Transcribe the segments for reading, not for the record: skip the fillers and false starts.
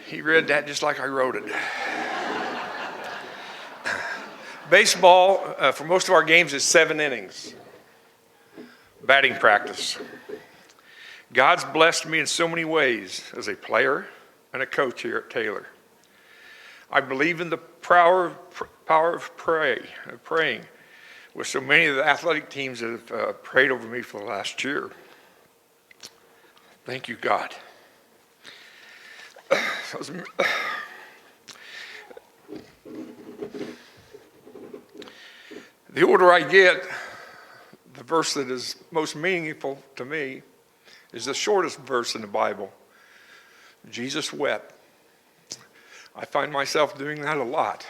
He read that just like I wrote it. Baseball, for most of our games, is 7 innings. Batting practice. God's blessed me in so many ways as a player and a coach here at Taylor. I believe in the power of praying with so many of the athletic teams that have prayed over me for the last year. Thank you, God. The older I get, the verse that is most meaningful to me is the shortest verse in the Bible. Jesus wept. I find myself doing that a lot.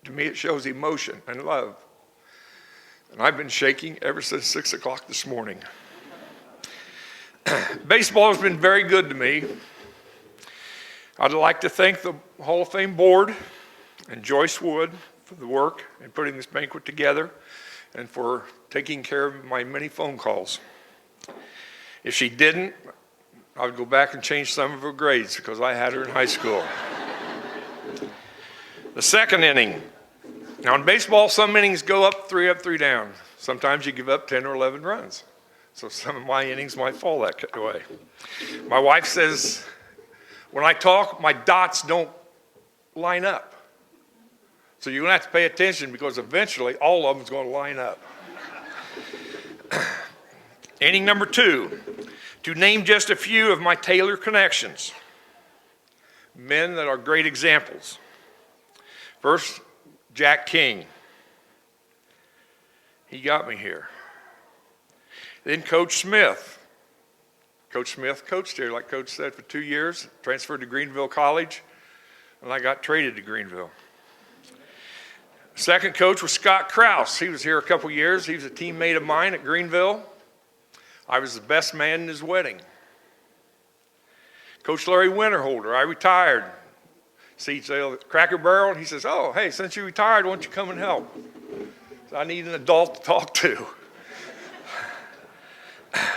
To me, it shows emotion and love. And I've been shaking ever since 6 o'clock this morning. Baseball has been very good to me. I'd like to thank the Hall of Fame board and Joyce Wood for the work in putting this banquet together and for taking care of my many phone calls. If she didn't, I would go back and change some of her grades because I had her in high school. The second inning. Now in baseball, some innings go up, three down. Sometimes you give up 10 or 11 runs. So some of my innings might fall that way. My wife says, when I talk, my dots don't line up. So you're going to have to pay attention because eventually all of them is going to line up. Inning number 2, to name just a few of my Taylor connections. Men that are great examples. First, Jack King. He got me here. Then Coach Smith. Coach Smith coached here, like Coach said, for 2 years, transferred to Greenville College, and I got traded to Greenville. Second coach was Scott Krause. He was here a couple years. He was a teammate of mine at Greenville. I was the best man in his wedding. Coach Larry Winterholder, I retired. Seats at Cracker Barrel, and he says, oh, hey, since you retired, why don't you come and help? So I need an adult to talk to.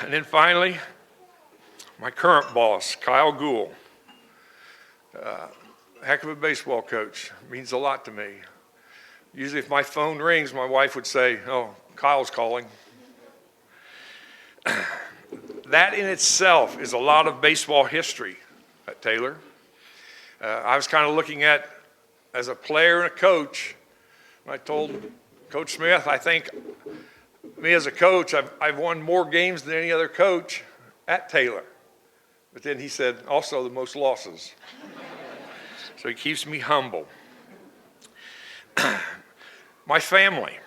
And then finally, my current boss, Kyle Gould. Heck of a baseball coach. Means a lot to me. Usually if my phone rings, my wife would say, oh, Kyle's calling. That in itself is a lot of baseball history at Taylor. I was kind of looking at, as a player and a coach, I told Coach Smith, I think me as a coach, I've won more games than any other coach at Taylor. But then he said, also the most losses. So he keeps me humble. My family,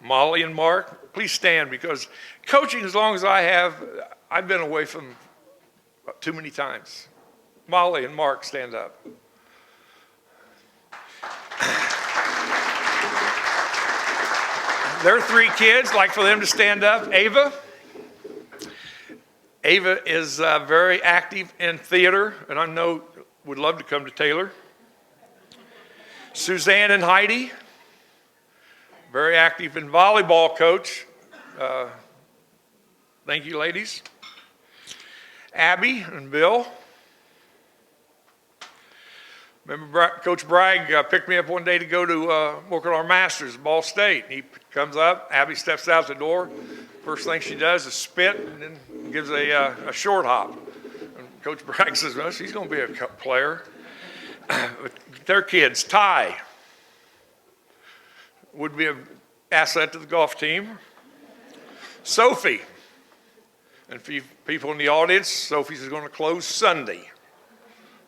Molly and Mark, please stand because coaching as long as I have, I've been away from too many times. Molly and Mark, stand up. There are 3 kids, like for them to stand up. Ava is very active in theater, and I know would love to come to Taylor. Suzanne and Heidi, very active in volleyball, coach. Thank you, ladies. Abby and Bill. Remember Coach Bragg picked me up one day to go to work on our masters at Ball State. He comes up, Abby steps out the door. First thing she does is spit and then gives a short hop. And Coach Bragg says, well, she's going to be a player. Their kids, Ty, would be an asset to the golf team. Sophie, and for you people in the audience, Sophie's is going to close Sunday.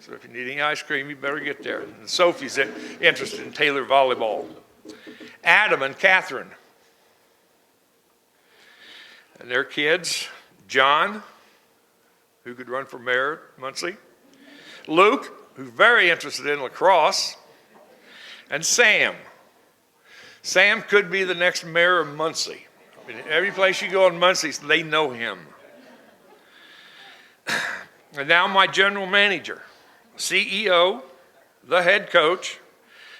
So if you need any ice cream, you better get there. And Sophie's interested in Taylor volleyball. Adam and Catherine. And their kids, John, who could run for mayor at Muncie. Luke, who's very interested in lacrosse. And Sam. Sam could be the next mayor of Muncie. I mean, every place you go in Muncie, they know him. And now my general manager. CEO, the head coach,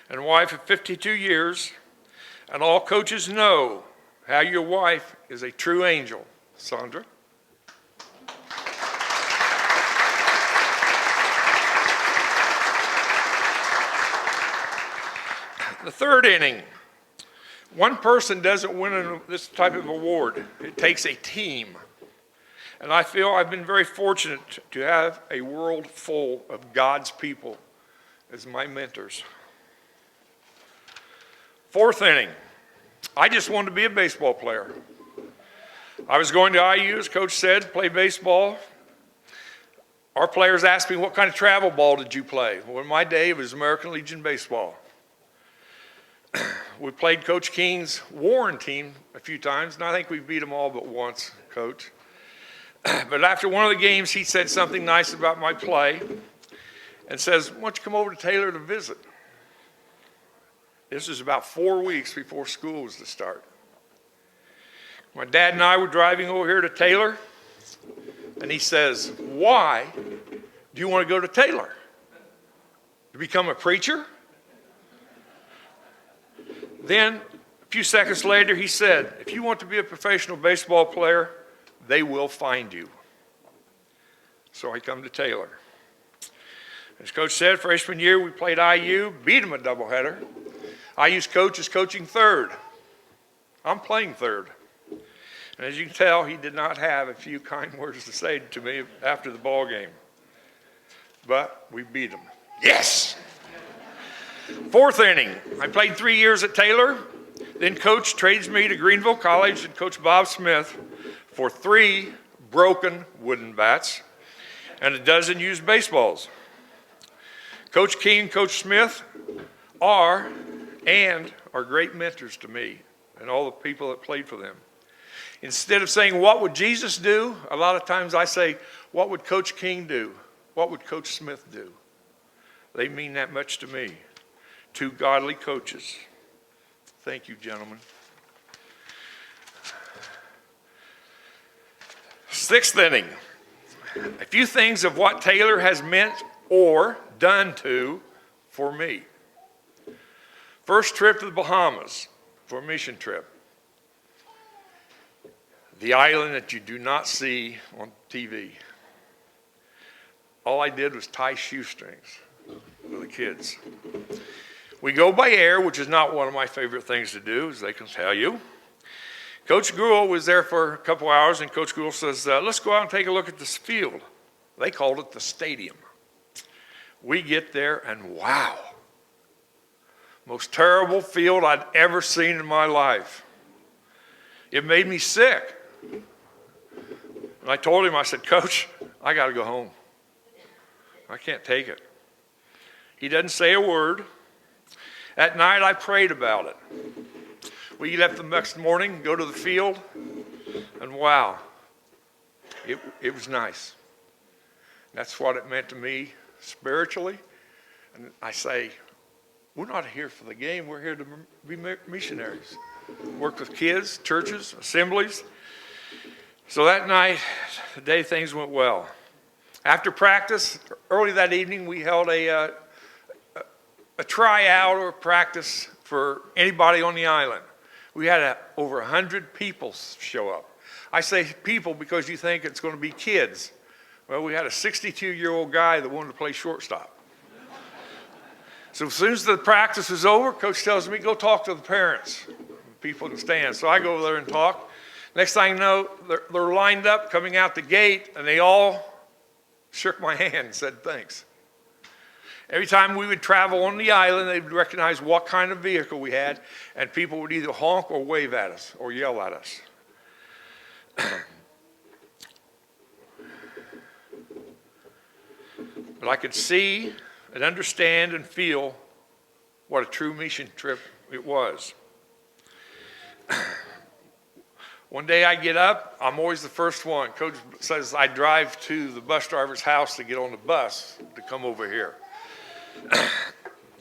and wife of 52 years, and all coaches know how your wife is a true angel, Sandra. The third inning. One person doesn't win this type of award. It takes a team. And I feel I've been very fortunate to have a world full of God's people as my mentors. Fourth inning. I just wanted to be a baseball player. I was going to IU, as Coach said, play baseball. Our players asked me, what kind of travel ball did you play? Well, in my day, it was American Legion baseball. We played Coach King's Warren team a few times, and I think we beat them all but once, Coach. But after one of the games, he said something nice about my play and says, why don't you come over to Taylor to visit? This was about 4 weeks before school was to start. My dad and I were driving over here to Taylor, and he says, why do you want to go to Taylor? To become a preacher? Then, a few seconds later, he said, if you want to be a professional baseball player, they will find you. So I come to Taylor. As Coach said, freshman year, we played IU, beat them a doubleheader. IU's coach is coaching third. I'm playing third. And as you can tell, he did not have a few kind words to say to me after the ball game. But we beat them. Yes! Fourth inning. I played 3 years at Taylor. Then Coach trades me to Greenville College and Coach Bob Smith for 3 broken wooden bats and a dozen used baseballs. Coach King and Coach Smith are great mentors to me and all the people that played for them. Instead of saying, what would Jesus do? A lot of times I say, what would Coach King do? What would Coach Smith do? They mean that much to me. 2 godly coaches. Thank you, gentlemen. Sixth inning. A few things of what Taylor has meant or done for me. First trip to the Bahamas for a mission trip. The island that you do not see on TV. All I did was tie shoestrings with the kids. We go by air, which is not one of my favorite things to do, as they can tell you. Coach Gould was there for a couple hours, and Coach Gould says, let's go out and take a look at this field. They called it the stadium. We get there, and wow. Most terrible field I'd ever seen in my life. It made me sick. And I told him, I said, Coach, I got to go home. I can't take it. He doesn't say a word. At night, I prayed about it. We left the next morning, go to the field, and wow, it was nice. That's what it meant to me spiritually. And I say, we're not here for the game. We're here to be missionaries. Work with kids, churches, assemblies. So that night, the day things went well. After practice, early that evening, we held a tryout or practice for anybody on the island. We had over 100 people show up. I say people because you think it's going to be kids. Well, we had a 62-year-old guy that wanted to play shortstop. So as soon as the practice was over, Coach tells me, go talk to the parents, people in the stands. So I go over there and talk. Next thing you know, they're lined up coming out the gate, and they all shook my hand and said thanks. Every time we would travel on the island, they would recognize what kind of vehicle we had, and people would either honk or wave at us or yell at us. But I could see and understand and feel what a true mission trip it was. One day I get up, I'm always the first one. Coach says I drive to the bus driver's house to get on the bus to come over here.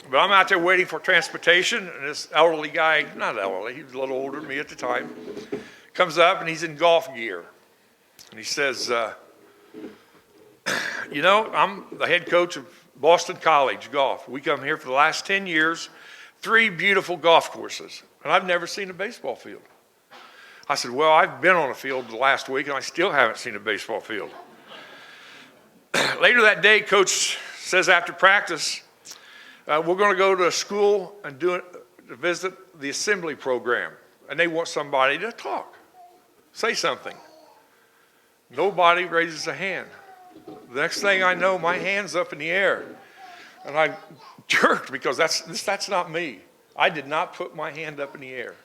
But I'm out there waiting for transportation, and this elderly guy, not elderly, he was a little older than me at the time, comes up and he's in golf gear. And he says, you know, I'm the head coach of Boston College golf. We come here for the last 10 years, 3 beautiful golf courses, and I've never seen a baseball field. I said, well, I've been on a field the last week, and I still haven't seen a baseball field. Later that day, Coach says after practice, we're going to go to a school and to visit the assembly program, and they want somebody to talk, say something. Nobody raises a hand. The next thing I know, my hand's up in the air. And I jerked because that's not me. I did not put my hand up in the air.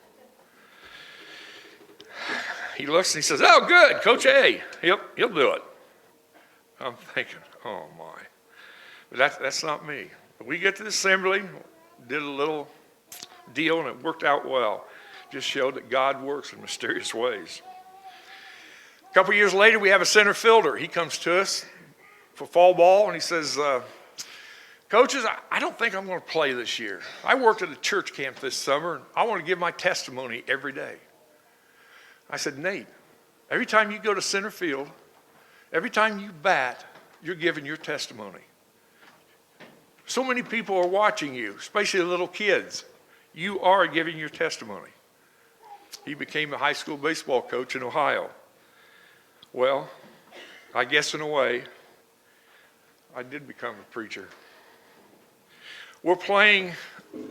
He looks and he says, "Oh, good, Coach A. He'll do it." I'm thinking, oh my. But that's not me. We get to the assembly, did a little deal, and it worked out well. Just showed that God works in mysterious ways. A couple years later, we have a center fielder. He comes to us for fall ball, and he says, "Coaches, I don't think I'm going to play this year. I worked at a church camp this summer, and I want to give my testimony every day." I said, "Nate, every time you go to center field, every time you bat, you're giving your testimony. So many people are watching you, especially the little kids. You are giving your testimony." He became a high school baseball coach in Ohio. Well, I guess in a way, I did become a preacher. We're playing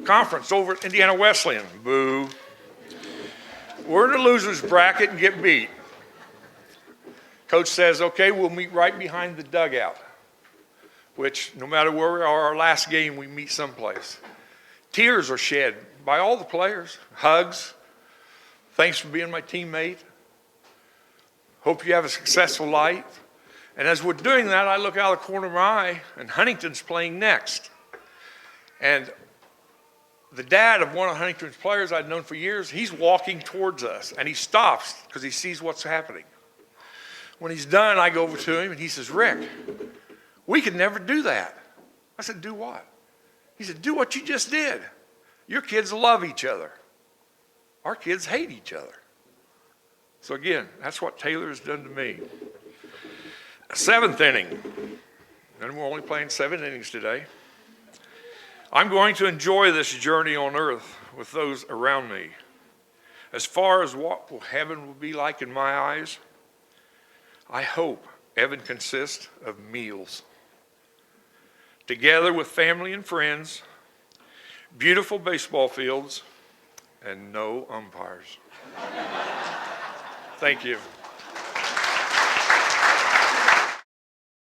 conference over at Indiana Wesleyan. Boo. We're in the loser's bracket and get beat. Coach says, "Okay, we'll meet right behind the dugout," which no matter where we are, our last game, we meet someplace. Tears are shed by all the players. Hugs. "Thanks for being my teammate. Hope you have a successful life." And as we're doing that, I look out of the corner of my eye, and Huntington's playing next. And the dad of one of Huntington's players I'd known for years, he's walking towards us, and he stops because he sees what's happening. When he's done, I go over to him, and he says, "Rick, we could never do that." I said, "Do what?" He said, "Do what you just did. Your kids love each other. Our kids hate each other." So again, that's what Taylor has done to me. Seventh inning. And we're only playing 7 innings today. I'm going to enjoy this journey on earth with those around me. As far as what heaven will be like in my eyes, I hope heaven consists of meals. Together with family and friends, beautiful baseball fields, and no umpires. Thank you.